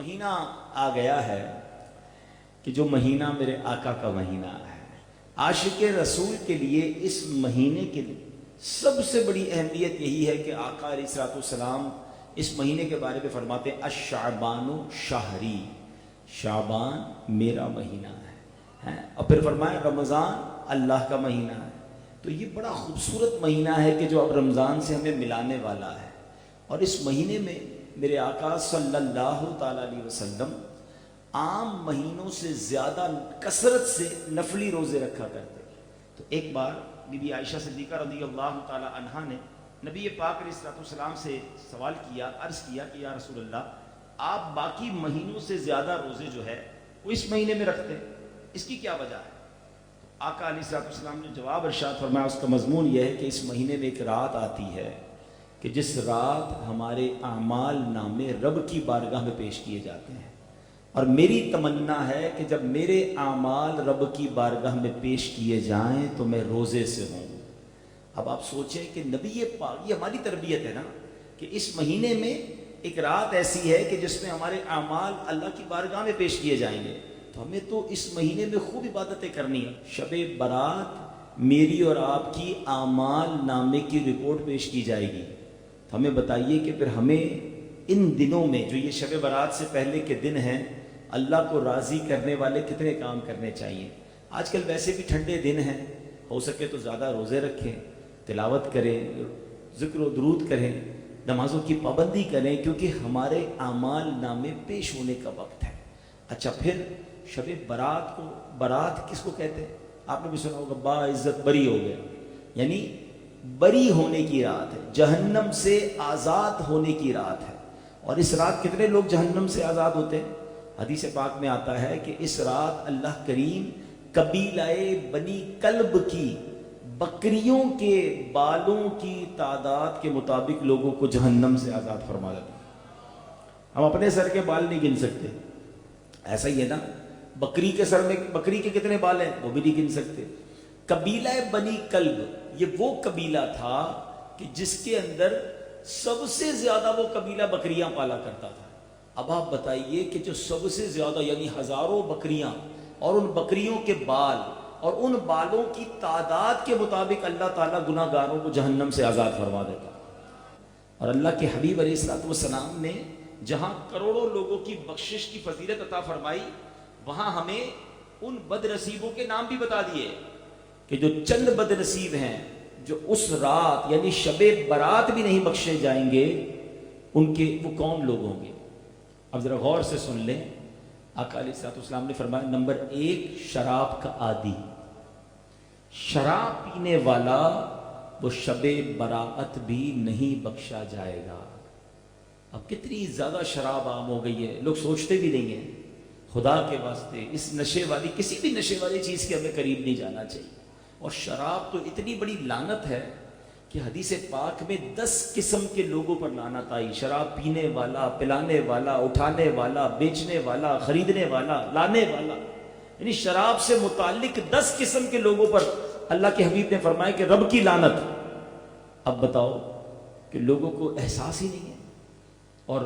مہینہ آ گیا ہے کہ جو مہینہ میرے آقا کا مہینہ ہے، عاشق رسول کے لیے اس مہینے کی سب سے بڑی اہمیت یہی ہے کہ آقا علیہ الصلوۃ والسلام اس مہینے کے بارے میں فرماتے ہیں الشعبان شہری، شعبان میرا مہینہ ہے، اور پھر فرمایا رمضان اللہ کا مہینہ ہے۔ تو یہ بڑا خوبصورت مہینہ ہے کہ جو اب رمضان سے ہمیں ملانے والا ہے، اور اس مہینے میں میرے آقا صلی اللہ تعالیٰ علیہ وسلم عام مہینوں سے زیادہ کثرت سے نفلی روزے رکھا کرتے۔ تو ایک بار بی بی عائشہ صدیقہ رضی اللہ تعالیٰ عنہا نے نبی پاک علیہ الصلوۃ والسلام سے سوال کیا، عرض کیا کہ یا رسول اللہ، آپ باقی مہینوں سے زیادہ روزے جو ہے وہ اس مہینے میں رکھتے ہیں، اس کی کیا وجہ ہے؟ آقا علیہ الصلوۃ والسلام نے جواب ارشاد فرمایا، اس کا مضمون یہ ہے کہ اس مہینے میں ایک رات آتی ہے کہ جس رات ہمارے اعمال نامے رب کی بارگاہ میں پیش کیے جاتے ہیں، اور میری تمنا ہے کہ جب میرے اعمال رب کی بارگاہ میں پیش کیے جائیں تو میں روزے سے ہوں۔ اب آپ سوچیں کہ نبی پاک، یہ ہماری تربیت ہے نا، کہ اس مہینے میں ایک رات ایسی ہے کہ جس میں ہمارے اعمال اللہ کی بارگاہ میں پیش کیے جائیں گے، تو ہمیں تو اس مہینے میں خوب عبادتیں کرنی ہیں۔ شب برات میری اور آپ کی اعمال نامے کی رپورٹ پیش کی جائے گی، تو ہمیں بتائیے کہ پھر ہمیں ان دنوں میں جو یہ شب برات سے پہلے کے دن ہیں، اللہ کو راضی کرنے والے کتنے کام کرنے چاہیے۔ آج کل ویسے بھی ٹھنڈے دن ہیں، ہو سکے تو زیادہ روزے رکھیں، تلاوت کریں، ذکر و درود کریں، نمازوں کی پابندی کریں، کیونکہ ہمارے اعمال نامے پیش ہونے کا وقت ہے۔ اچھا، پھر شب برات کو، برات کس کو کہتے ہیں؟ آپ نے بھی سنا ہوگا، با عزت بری ہو گیا، یعنی بری ہونے کی رات ہے، جہنم سے آزاد ہونے کی رات ہے۔ اور اس رات کتنے لوگ جہنم سے آزاد ہوتے ہیں؟ حدیث پاک میں آتا ہے کہ اس رات اللہ کریم قبیلہ بنی کلب کی بکریوں کے بالوں کی تعداد کے مطابق لوگوں کو جہنم سے آزاد فرما دیتا ہے۔ ہم اپنے سر کے بال نہیں گن سکتے، ایسا ہی ہے نا، بکری کے سر میں بکری کے کتنے بال ہیں وہ بھی نہیں گن سکتے۔ قبیلہ بنی کلب، یہ وہ قبیلہ تھا کہ جس کے اندر سب سے زیادہ وہ قبیلہ بکریاں پالا کرتا تھا۔ اب آپ بتائیے کہ جو سب سے زیادہ، یعنی ہزاروں بکریاں، اور ان بکریوں کے بال اور ان بالوں کی تعداد کے مطابق اللہ تعالیٰ گناہ گاروں کو جہنم سے آزاد فرما دیتا۔ اور اللہ کے حبیب علیہ الصلوۃ والسلام نے جہاں کروڑوں لوگوں کی بخشش کی فضیلت عطا فرمائی، وہاں ہمیں ان بد نصیبوں کے نام بھی بتا دیے کہ جو چند بد نصیب ہیں جو اس رات یعنی شب برات بھی نہیں بخشے جائیں گے، ان کے وہ کون لوگ ہوں گے؟ اب ذرا غور سے سن لیں۔ آقا علیہ الصلوۃ والسلام نے فرمایا، نمبر 1 شراب کا عادی، شراب پینے والا وہ شب براءت بھی نہیں بخشا جائے گا۔ اب کتنی زیادہ شراب عام ہو گئی ہے، لوگ سوچتے بھی نہیں ہیں۔ خدا کے واسطے اس نشے والی، کسی بھی نشے والی چیز کے ہمیں قریب نہیں جانا چاہیے۔ اور شراب تو اتنی بڑی لعنت ہے کہ حدیث پاک میں 10 قسم کے لوگوں پر لعنت آئی، شراب پینے والا، پلانے والا، اٹھانے والا، بیچنے والا، خریدنے والا، لانے والا، یعنی شراب سے متعلق 10 قسم کے لوگوں پر اللہ کے حبیب نے فرمایا کہ رب کی لعنت۔ اب بتاؤ کہ لوگوں کو احساس ہی نہیں ہے، اور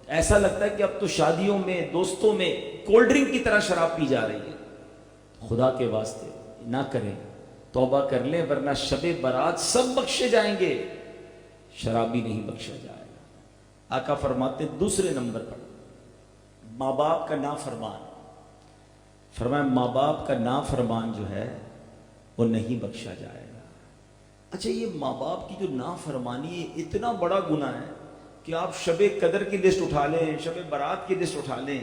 ایسا لگتا ہے کہ اب تو شادیوں میں، دوستوں میں کولڈ ڈرنک کی طرح شراب پی جا رہی ہے۔ خدا کے واسطے نہ کریں، توبہ کر لیں، ورنہ شب برات سب بخشے جائیں گے، شرابی نہیں بخشا جائے گا۔ آقا فرماتے دوسرے نمبر پر ماں باپ کا نافرمان، فرمایا ماں باپ کا نافرمان جو ہے وہ نہیں بخشا جائے گا۔ اچھا، یہ ماں باپ کی جو نافرمانی ہے اتنا بڑا گناہ ہے کہ آپ شب قدر کی لسٹ اٹھا لیں، شب برات کی لسٹ اٹھا لیں،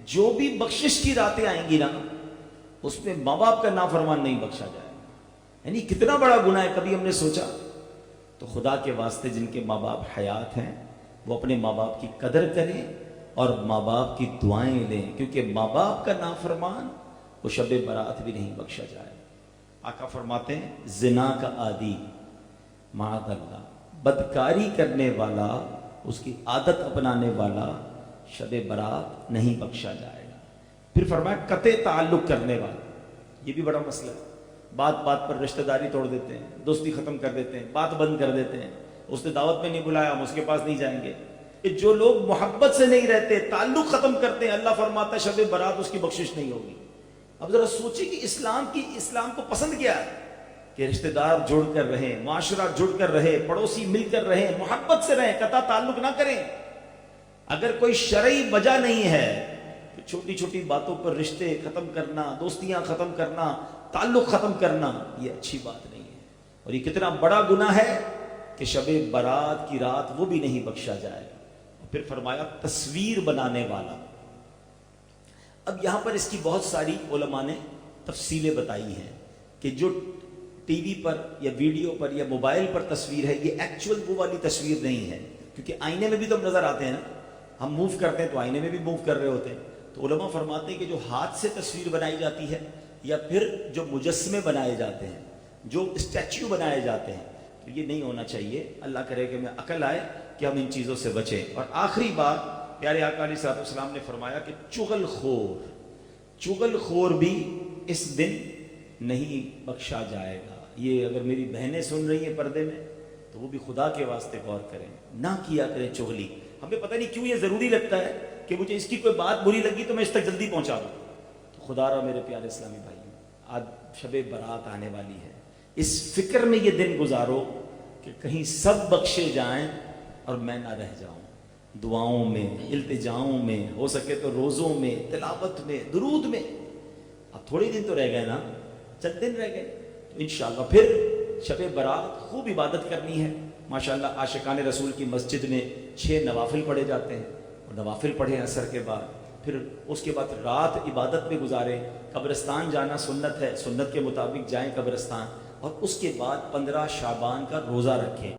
جو بھی بخشش کی راتیں آئیں گی نا، اس میں ماں باپ کا نافرمان نہیں بخشا جائے گا۔ یعنی کتنا بڑا گناہ ہے، کبھی ہم نے سوچا؟ تو خدا کے واسطے جن کے ماں باپ حیات ہیں وہ اپنے ماں باپ کی قدر کریں اور ماں باپ کی دعائیں لیں، کیونکہ ماں باپ کا نافرمان وہ شب برات بھی نہیں بخشا جائے۔ آقا فرماتے ہیں زنا کا عادی، معاذ اللہ، بدکاری کرنے والا، اس کی عادت اپنانے والا، شب برات نہیں بخشا جائے گا۔ پھر فرمایا قطع تعلق کرنے والا، یہ بھی بڑا مسئلہ ہے، بات بات پر رشتہ داری توڑ دیتے ہیں، دوستی ختم کر دیتے ہیں، بات بند کر دیتے ہیں، اس نے دعوت میں نہیں بلایا ہم اس کے پاس نہیں جائیں گے، کہ جو لوگ محبت سے نہیں رہتے، تعلق ختم کرتے ہیں، اللہ فرماتا ہے شب برات اس کی بخشش نہیں ہوگی۔ اب ذرا سوچیں کہ اسلام کو پسند کیا ہے کہ رشتہ دار جڑ کر رہیں، معاشرہ جڑ کر رہے، پڑوسی مل کر رہیں، محبت سے رہیں، قطع تعلق نہ کریں۔ اگر کوئی شرعی وجہ نہیں ہے تو چھوٹی چھوٹی باتوں پر رشتے ختم کرنا، دوستیاں ختم کرنا، تعلق ختم کرنا، یہ اچھی بات نہیں ہے، اور یہ کتنا بڑا گناہ ہے کہ شب برات کی رات وہ بھی نہیں بخشا جائے گا۔ پھر فرمایا تصویر بنانے والا۔ اب یہاں پر اس کی بہت ساری علماء نے تفصیلیں بتائی ہیں کہ جو ٹی وی پر یا ویڈیو پر یا موبائل پر تصویر ہے، یہ ایکچول وہ والی تصویر نہیں ہے، کیونکہ آئینے میں بھی تو ہم نظر آتے ہیں نا، ہم موو کرتے ہیں تو آئینے میں بھی موو کر رہے ہوتے ہیں۔ تو علماء فرماتے ہیں کہ جو ہاتھ سے تصویر بنائی جاتی ہے یا پھر جو مجسمے بنائے جاتے ہیں، جو اسٹیچو بنائے جاتے ہیں، تو یہ نہیں ہونا چاہیے۔ اللہ کرے کہ ہمیں عقل آئے کہ ہم ان چیزوں سے بچیں۔ اور آخری بات، پیارے آقا علیہ الصلوۃ والسلام نے فرمایا کہ چغل خور بھی اس دن نہیں بخشا جائے گا۔ یہ اگر میری بہنیں سن رہی ہیں پردے میں تو وہ بھی خدا کے واسطے غور کریں، نہ کیا کریں چغلی۔ ہمیں پتہ نہیں کیوں یہ ضروری لگتا ہے کہ مجھے اس کی کوئی بات بری لگی تو میں اس تک جلدی پہنچا دوں۔ تو خدا را میرے پیارے اسلامی بھائیوں، آج شب برات آنے والی ہے، اس فکر میں یہ دن گزارو کہ کہیں سب بخشے جائیں اور میں نہ رہ جاؤں۔ دعاؤں میں، التجاؤں میں، ہو سکے تو روزوں میں، تلاوت میں، درود میں۔ اب تھوڑے دن تو رہ گئے نا، چند دن رہ گئے، تو انشاءاللہ پھر شب برات خوب عبادت کرنی ہے۔ ماشاءاللہ عاشقان رسول کی مسجد میں 6 نوافل پڑھے جاتے ہیں، اور نوافل پڑھیں عصر کے بعد، پھر اس کے بعد رات عبادت میں گزاریں۔ قبرستان جانا سنت ہے، سنت کے مطابق جائیں قبرستان، اور اس کے بعد 15 شعبان کا روزہ رکھیں۔